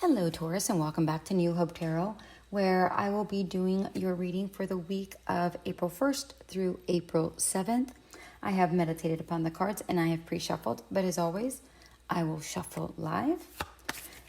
Hello, Taurus, and welcome back to New Hope Tarot, where I will be doing your reading for the week of April 1st through April 7th. I have meditated upon the cards and I have pre-shuffled, but as always, I will shuffle live.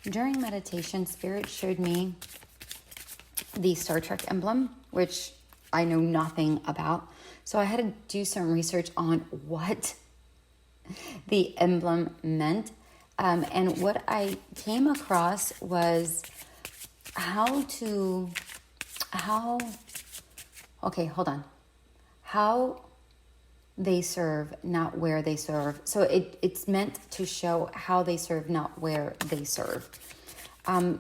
During meditation, Spirit showed me the Star Trek emblem, which I know nothing about. So I had to do some research on what the emblem meant. And what I came across was how they serve, not where they serve. So it's meant to show how they serve, not where they serve. I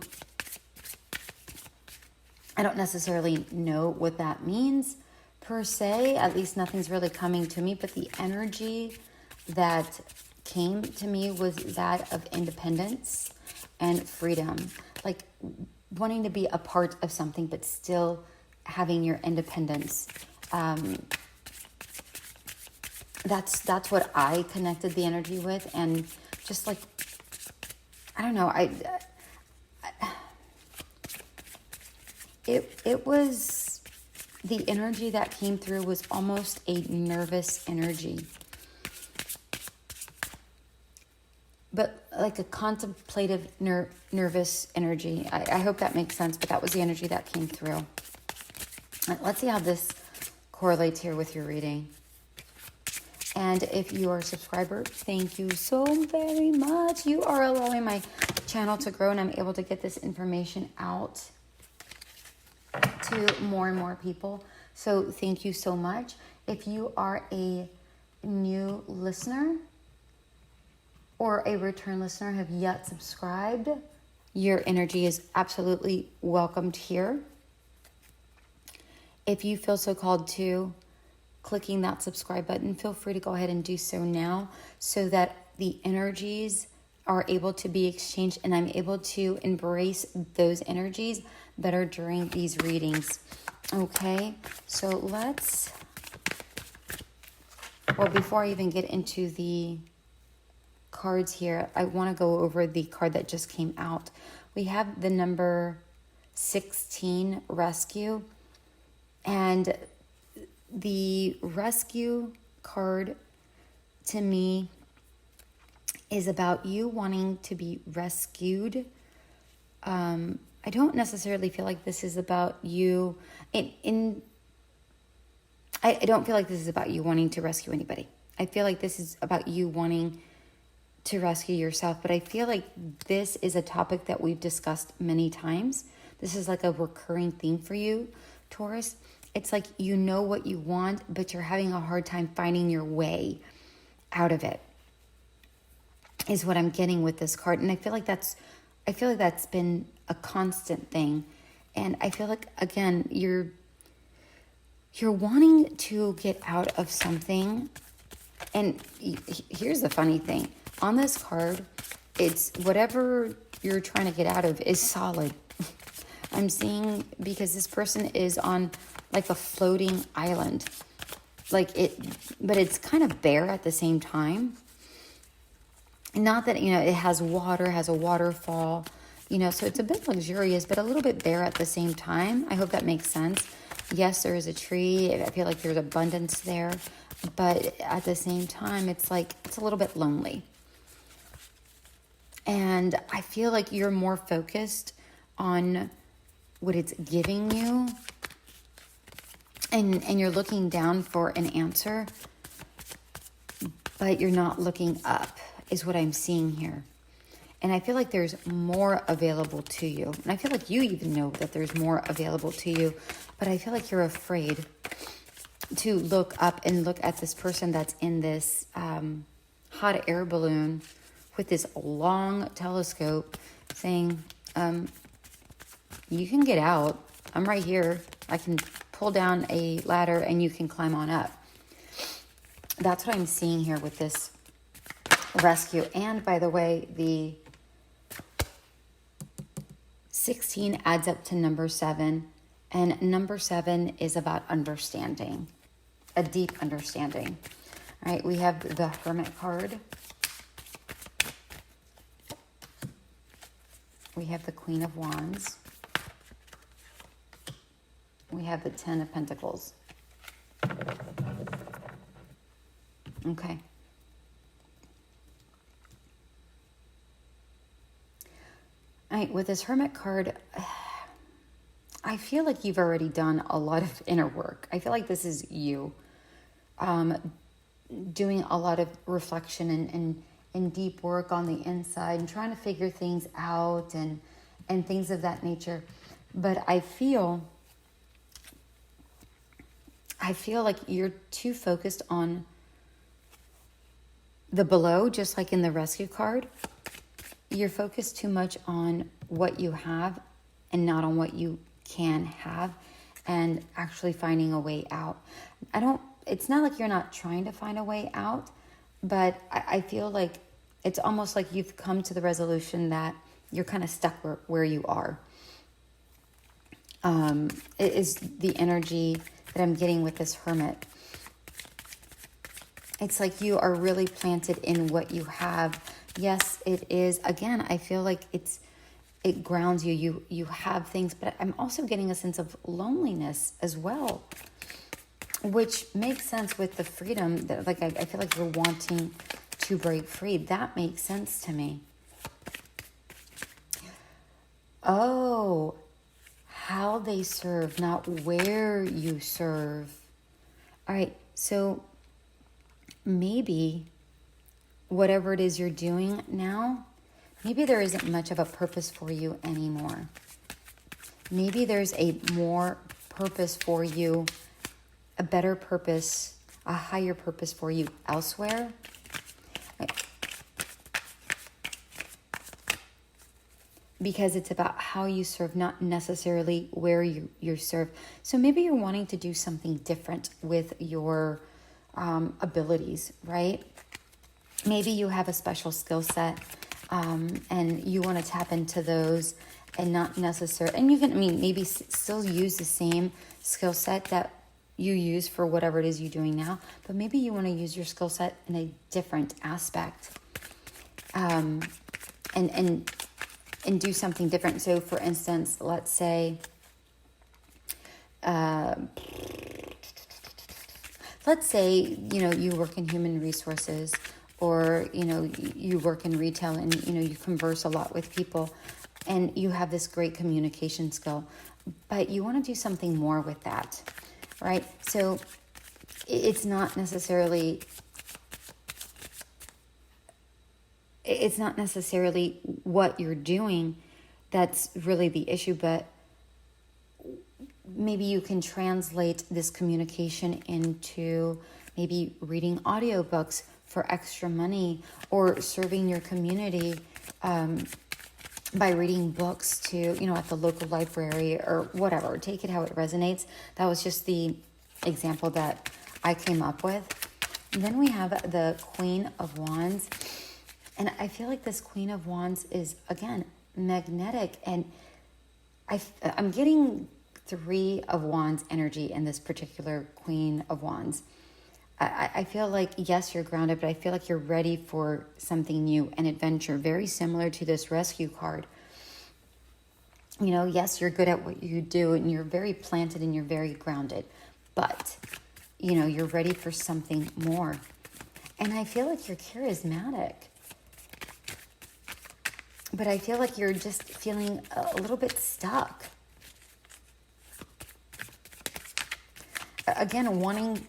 don't necessarily know what that means per se, at least nothing's really coming to me, but the energy that came to me was that of independence and freedom, like wanting to be a part of something but still having your independence. That's what I connected the energy with, and just like, I don't know, it was, the energy that came through was almost a nervous energy, but like a contemplative, nervous energy. I hope that makes sense, but that was the energy that came through. Let's see how this correlates here with your reading. And if you are a subscriber, thank you so very much. You are allowing my channel to grow, and I'm able to get this information out to more and more people. So thank you so much. If you are a new listener or a return listener, have yet subscribed, your energy is absolutely welcomed here. If you feel so called to clicking that subscribe button, feel free to go ahead and do so now, so that the energies are able to be exchanged and I'm able to embrace those energies better during these readings. Okay, so before I even get into the cards here, I want to go over the card that just came out. We have the number 16, rescue, and the rescue card to me is about you wanting to be rescued. I don't necessarily feel like this is about you. I don't feel like this is about you wanting to rescue anybody. I feel like this is about you wanting to rescue yourself. But I feel like this is a topic that we've discussed many times. This is like a recurring theme for you, Taurus. It's like you know what you want, but you're having a hard time finding your way out of it, is what I'm getting with this card. And I feel like that's been a constant thing. And I feel like, again, you're wanting to get out of something. And here's the funny thing. On this card, it's whatever you're trying to get out of is solid. I'm seeing, because this person is on like a floating island, but it's kind of bare at the same time. Not that, it has water, has a waterfall, so it's a bit luxurious, but a little bit bare at the same time. I hope that makes sense. Yes, there is a tree. I feel like there's abundance there, but at the same time, it's like, it's a little bit lonely. And I feel like you're more focused on what it's giving you, and you're looking down for an answer, but you're not looking up, is what I'm seeing here. And I feel like there's more available to you. And I feel like you even know that there's more available to you, but I feel like you're afraid to look up and look at this person that's in this hot air balloon with this long telescope saying, you can get out. I'm right here. I can pull down a ladder and you can climb on up. That's what I'm seeing here with this rescue. And by the way, the 16 adds up to number 7. And number 7 is about understanding, a deep understanding. All right, we have the Hermit card. We have the Queen of Wands. We have the Ten of Pentacles. Okay. All right, with this Hermit card, I feel like you've already done a lot of inner work. I feel like this is you doing a lot of reflection and deep work on the inside and trying to figure things out and things of that nature. But I feel like you're too focused on the below, just like in the Rescue card. You're focused too much on what you have and not on what you can have and actually finding a way out. It's not like you're not trying to find a way out, but I feel like it's almost like you've come to the resolution that you're kind of stuck where you are. It is the energy that I'm getting with this Hermit. It's like you are really planted in what you have. Yes, it is. Again, I feel like it grounds you. You have things, but I'm also getting a sense of loneliness as well, which makes sense with the freedom that, like, I feel like you're wanting to break free. That makes sense to me. Oh, how they serve, not where you serve. All right, so maybe whatever it is you're doing now, maybe there isn't much of a purpose for you anymore. Maybe there's a more purpose for you, a better purpose, a higher purpose for you elsewhere. Because it's about how you serve, not necessarily where you serve. So maybe you're wanting to do something different with your abilities, right? Maybe you have a special skill set and you want to tap into those and not necessarily, and you can, maybe still use the same skill set that you use for whatever it is you're doing now, but maybe you want to use your skill set in a different aspect and do something different. So for instance, let's say, you work in human resources, or, you work in retail and, you converse a lot with people and you have this great communication skill, but you want to do something more with that, right? So it's not necessarily what you're doing that's really the issue, but maybe you can translate this communication into maybe reading audiobooks for extra money, or serving your community by reading books to, at the local library or whatever. Take it how it resonates. That was just the example that I came up with. And then we have the Queen of Wands. And I feel like this Queen of Wands is, again, magnetic. And I'm getting Three of Wands energy in this particular Queen of Wands. I feel like, yes, you're grounded, but I feel like you're ready for something new, an adventure, very similar to this Rescue card. Yes, you're good at what you do and you're very planted and you're very grounded, but, you're ready for something more. And I feel like you're charismatic, but I feel like you're just feeling a little bit stuck. Again, wanting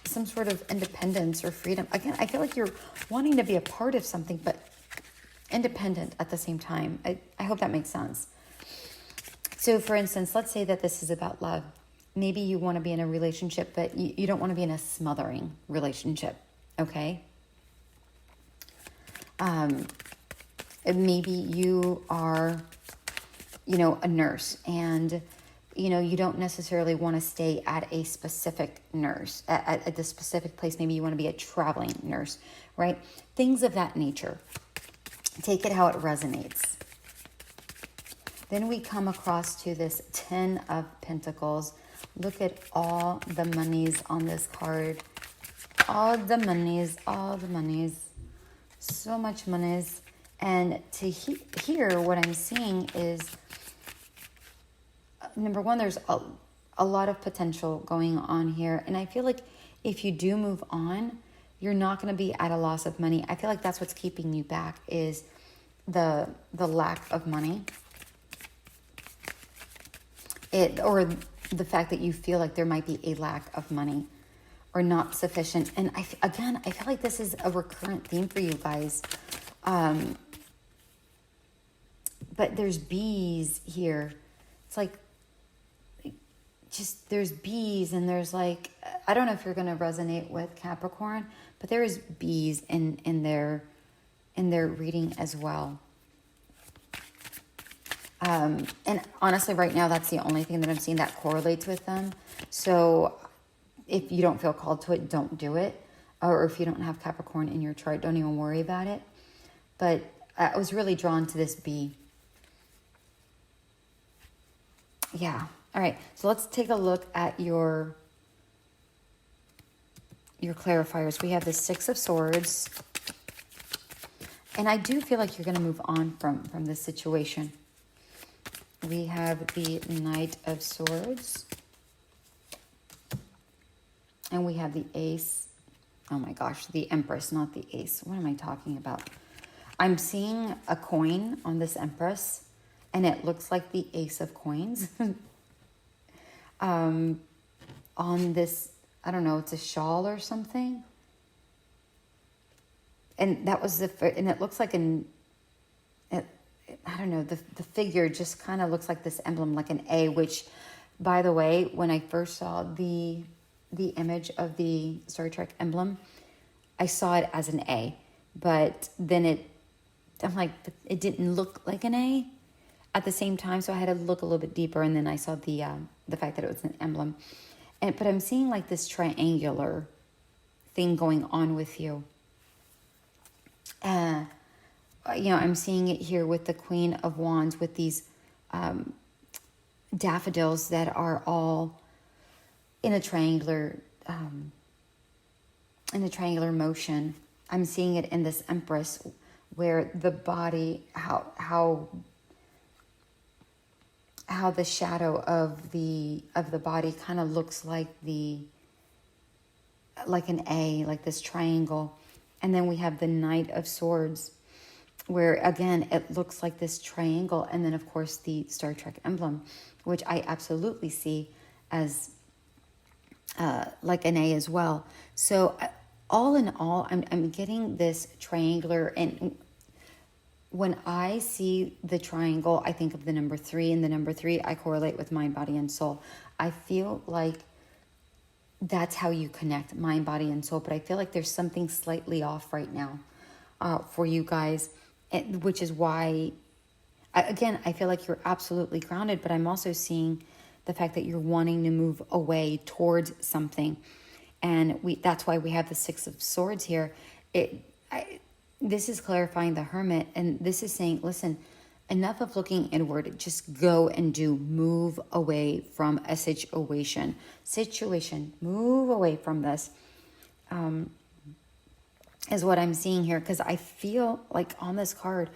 some sort of independence or freedom. Again, I feel like you're wanting to be a part of something, but independent at the same time. I hope that makes sense. So for instance, let's say that this is about love. Maybe you want to be in a relationship, but you don't want to be in a smothering relationship, okay? Maybe you are, a nurse, and you don't necessarily want to stay at a specific nurse, at the specific place. Maybe you want to be a traveling nurse, right? Things of that nature. Take it how it resonates. Then we come across to this Ten of Pentacles. Look at all the monies on this card. All the monies. So much monies. And to here, what I'm seeing is, number one, there's a lot of potential going on here. And I feel like if you do move on, you're not going to be at a loss of money. I feel like that's what's keeping you back, is the lack of money. Or the fact that you feel like there might be a lack of money or not sufficient. And I feel like this is a recurrent theme for you guys. But there's bees here. It's like, just there's bees, and there's like, I don't know if you're going to resonate with Capricorn, but there is bees in their reading as well. And honestly, right now, that's the only thing that I'm seeing that correlates with them. So if you don't feel called to it, don't do it. Or if you don't have Capricorn in your chart, don't even worry about it. But I was really drawn to this bee. Yeah. All right. So let's take a look at your clarifiers. We have the Six of Swords. And I do feel like you're going to move on from this situation. We have the Knight of Swords. And we have the Ace. Oh my gosh, the Empress, not the Ace. What am I talking about? I'm seeing a coin on this Empress, and it looks like the Ace of Coins. On this, I don't know, it's a shawl or something. And that was and it looks like I don't know, the figure just kind of looks like this emblem, like an A, which, by the way, when I first saw the image of the Star Trek emblem, I saw it as an A, but then I'm like, it didn't look like an A at the same time, so I had to look a little bit deeper, and then I saw the fact that it was an emblem. But I'm seeing like this triangular thing going on with you. I'm seeing it here with the Queen of Wands, with these daffodils that are all in a triangular motion. I'm seeing it in this Empress, where the body, how the shadow of the body kind of looks like an A, like this triangle. And then we have the Knight of Swords, where again it looks like this triangle, and then of course the Star Trek emblem, which I absolutely see as like an A as well. So all in all, I'm getting this triangular, and when I see the triangle, I think of the number 3, and the number 3 I correlate with mind, body, and soul. I feel like that's how you connect mind, body, and soul, but I feel like there's something slightly off right now for you guys, which is why, I feel like you're absolutely grounded, but I'm also seeing the fact that you're wanting to move away towards something. And that's why we have the Six of Swords here. This is clarifying the Hermit, and this is saying, listen, enough of looking inward. Just go and move away from a situation. Move away from this, is what I'm seeing here. Because I feel like on this card,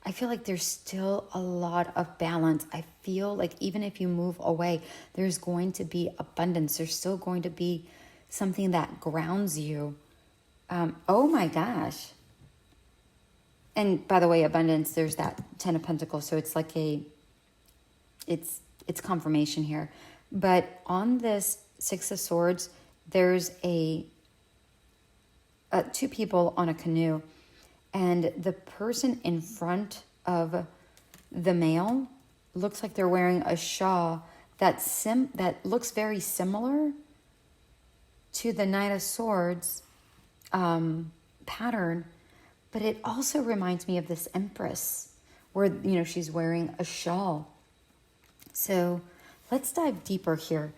I feel like there's still a lot of balance. I feel like even if you move away, there's going to be abundance. There's still going to be something that grounds you. Oh my gosh. And by the way, abundance, there's that 10 of Pentacles. So it's like it's confirmation here. But on this Six of Swords, there's two people on a canoe. And the person in front of the male looks like they're wearing a shawl that looks very similar to the Knight of Swords pattern. But it also reminds me of this Empress where, she's wearing a shawl. So let's dive deeper here,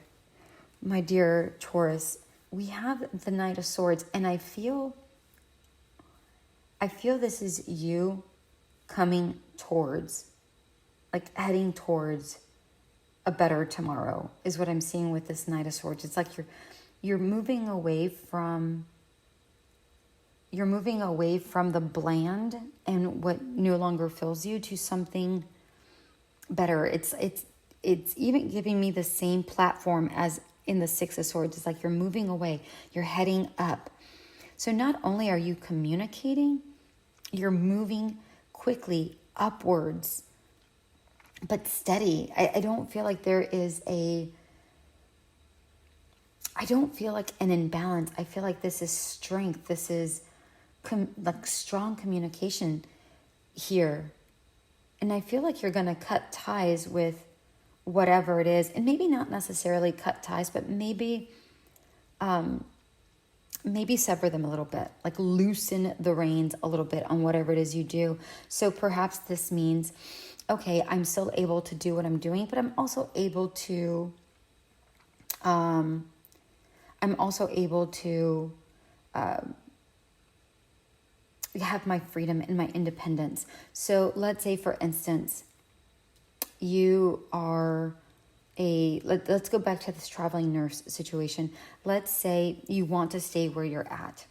my dear Taurus. We have the Knight of Swords, and I feel this is you coming towards, like heading towards a better tomorrow, is what I'm seeing with this Knight of Swords. It's like you're moving away from you're moving away from the bland and what no longer fills you to something better. It's even giving me the same platform as in the Six of Swords. It's like you're moving away, you're heading up. So not only are you communicating, you're moving quickly upwards, but steady. I don't feel like there is I don't feel like an imbalance. I feel like this is strength. This is like strong communication here. And I feel like you're going to cut ties with whatever it is. And maybe not necessarily cut ties, but maybe sever them a little bit. Like loosen the reins a little bit on whatever it is you do. So perhaps this means, okay, I'm still able to do what I'm doing, but I'm also able to have my freedom and my independence. So let's say, for instance, you are let's go back to this traveling nurse situation. Let's say you want to stay where you're at,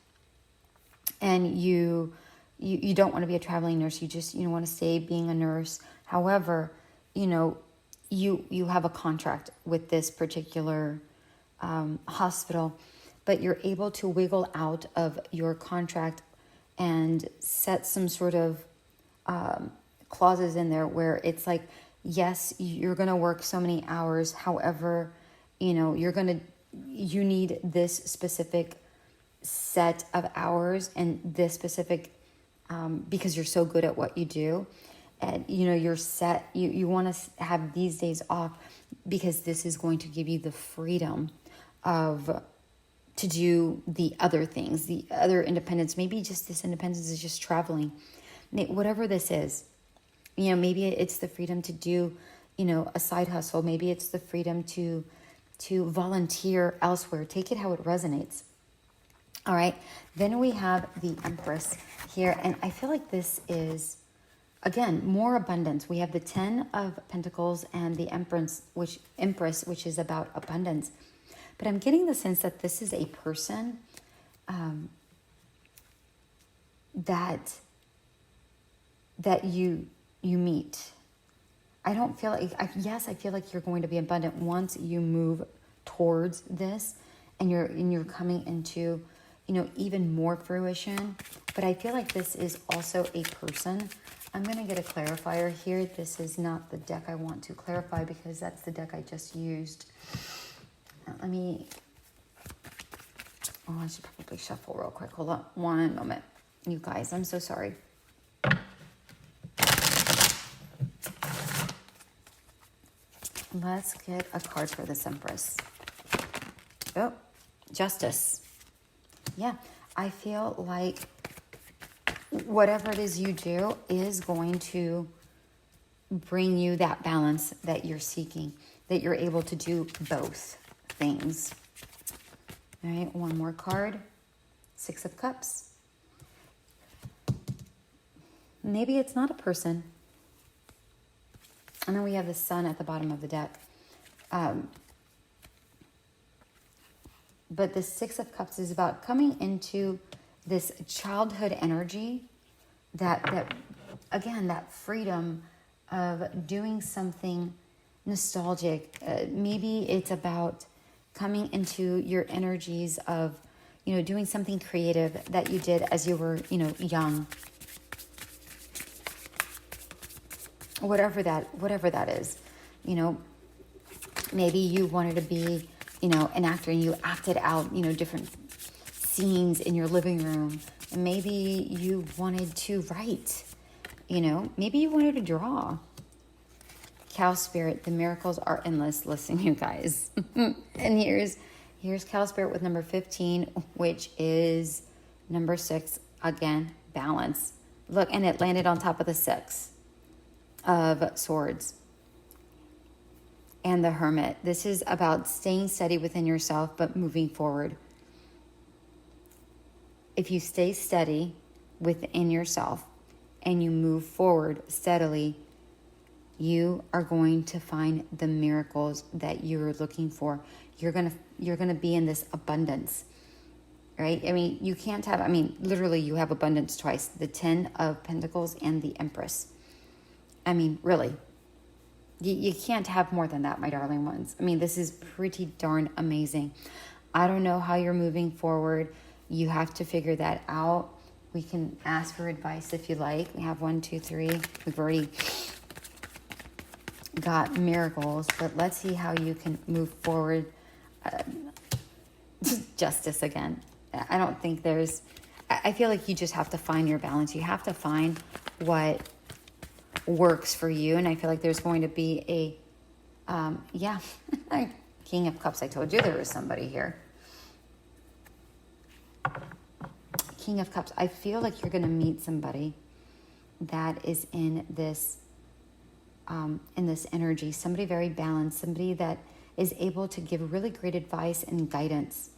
and you don't want to be a traveling nurse. You just want to stay being a nurse. However, you have a contract with this particular hospital, but you're able to wiggle out of your contract and set some sort of clauses in there where it's like, yes, you're going to work so many hours. However, you need this specific set of hours and this specific, because you're so good at what you do. And, you're set, you want to have these days off because this is going to give you the freedom to do the other things, the other independence. Maybe just this independence is just traveling. Whatever this is, maybe it's the freedom to do, a side hustle. Maybe it's the freedom to volunteer elsewhere. Take it how it resonates. All right. Then we have the Empress here. And I feel like this is, again, more abundance. We have the 10 of Pentacles and the Empress, which is about abundance. But I'm getting the sense that this is a person that you meet. I don't feel like, I feel like you're going to be abundant once you move towards this, and you're coming into, even more fruition. But I feel like this is also a person. I'm going to get a clarifier here. This is not the deck I want to clarify because that's the deck I just used. I should probably shuffle real quick. Hold on one moment. You guys, I'm so sorry. Let's get a card for this Empress. Oh, Justice. Yeah, I feel like whatever it is you do is going to bring you that balance that you're seeking, that you're able to do both things. All right, one more card. Six of Cups. Maybe it's not a person. I know we have the Sun at the bottom of the deck. But the Six of Cups is about coming into this childhood energy, that again, that freedom of doing something nostalgic. Maybe it's about coming into your energies of, doing something creative that you did as you were, young. Whatever that is, maybe you wanted to be, an actor and you acted out, different scenes in your living room. And maybe you wanted to write, maybe you wanted to draw. Cow Spirit, the miracles are endless. Listen, you guys. And here's Cow Spirit with number 15, which is number 6. Again, balance. Look, and it landed on top of the 6 of Swords. And the Hermit. This is about staying steady within yourself, but moving forward. If you stay steady within yourself and you move forward steadily, you are going to find the miracles that you're looking for. You're gonna be in this abundance, right? I mean, you can't have, I mean, literally you have abundance twice, the 10 of Pentacles and the Empress. I mean, really, you can't have more than that, my darling ones. I mean, this is pretty darn amazing. I don't know how you're moving forward. You have to figure that out. We can ask for advice if you like. We have 1, 2, 3. We've already got miracles, but let's see how you can move forward. Justice again. I don't think there's, I feel like you just have to find your balance. You have to find what works for you. And I feel like there's going to be a, King of Cups. I told you there was somebody here. King of Cups. I feel like you're going to meet somebody that is in this energy. Somebody very balanced. Somebody that is able to give really great advice and guidance.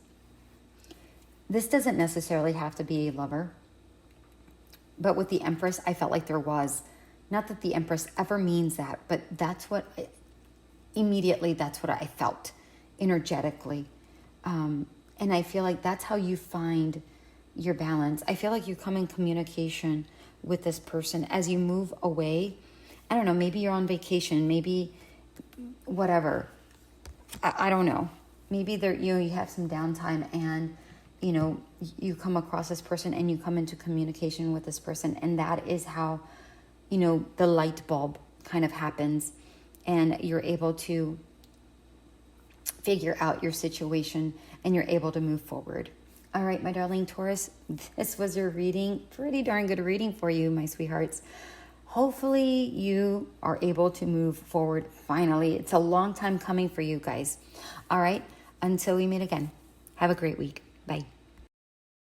This doesn't necessarily have to be a lover. But with the Empress, I felt like there was. Not that the Empress ever means that, but that's what, immediately that's what I felt energetically. And I feel like that's how you find your balance. I feel like you come in communication with this person as you move away. I don't know, maybe you're on vacation, maybe whatever. I don't know. Maybe there, you have some downtime and, you come across this person and you come into communication with this person. And that is how, the light bulb kind of happens and you're able to figure out your situation and you're able to move forward. All right, my darling Taurus, this was your reading. Pretty darn good reading for you, my sweethearts. Hopefully you are able to move forward finally. It's a long time coming for you guys. All right, until we meet again, have a great week. Bye.